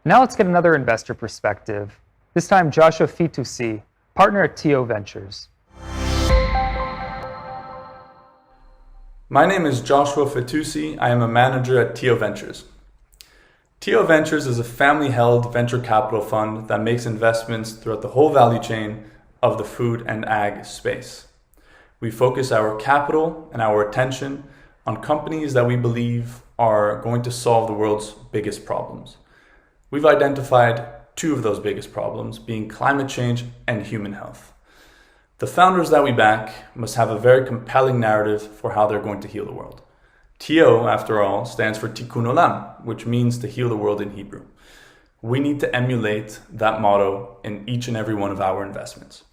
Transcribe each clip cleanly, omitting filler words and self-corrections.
Now let's get another investor perspective, this time Joshua Phitoussi, partner at TO Ventures. My name is Joshua Phitoussi. I am a manager at TO Ventures. TO Ventures is a family-held venture capital fund that makes investments throughout the whole value chain of the food and ag space. We focus our capital and our attention on companies that we believe are going to solve the world's biggest problems. We've identified two of those biggest problems, being climate change and human health. The founders that we back must have a very compelling narrative for how they're going to heal the world. TO, after all, stands for Tikkun Olam, which means to heal the world in Hebrew. We need to emulate that motto in each and every one of our investments.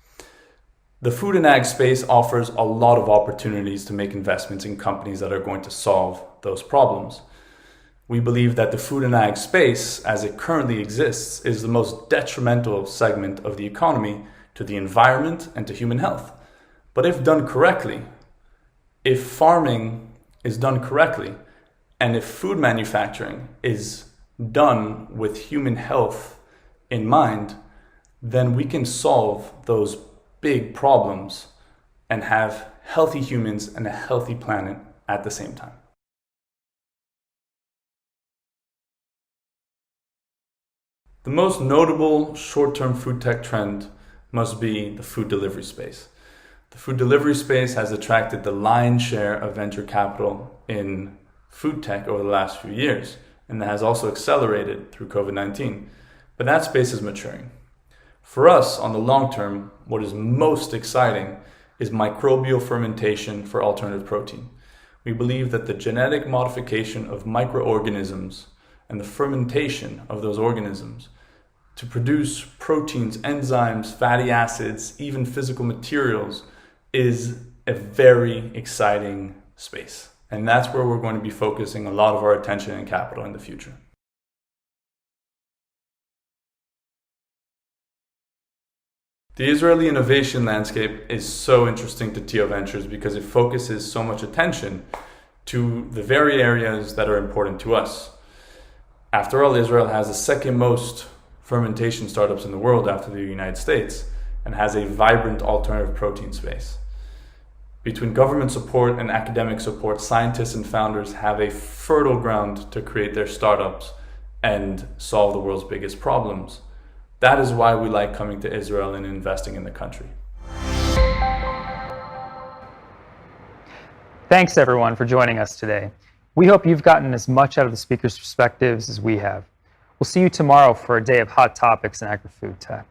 The food and ag space offers a lot of opportunities to make investments in companies that are going to solve those problems. We believe that the food and ag space, as it currently exists, is the most detrimental segment of the economy to the environment and to human health. But if done correctly, if farming is done correctly, and if food manufacturing is done with human health in mind, then we can solve those big problems and have healthy humans and a healthy planet at the same time. The most notable short-term food tech trend must be the food delivery space. The food delivery space has attracted the lion's share of venture capital in food tech over the last few years, and that has also accelerated through COVID-19. But that space is maturing. For us, on the long term, what is most exciting is microbial fermentation for alternative protein. We believe that the genetic modification of microorganisms and the fermentation of those organisms to produce proteins, enzymes, fatty acids, even physical materials is a very exciting space. And that's where we're going to be focusing a lot of our attention and capital in the future. The Israeli innovation landscape is so interesting to TO Ventures because it focuses so much attention to the very areas that are important to us. After all, Israel has the second most fermentation startups in the world after the United States and has a vibrant alternative protein space. Between government support and academic support, scientists and founders have a fertile ground to create their startups and solve the world's biggest problems. That is why we like coming to Israel and investing in the country. Thanks everyone for joining us today. We hope you've gotten as much out of the speakers' perspectives as we have. We'll see you tomorrow for a day of hot topics in agri-food tech.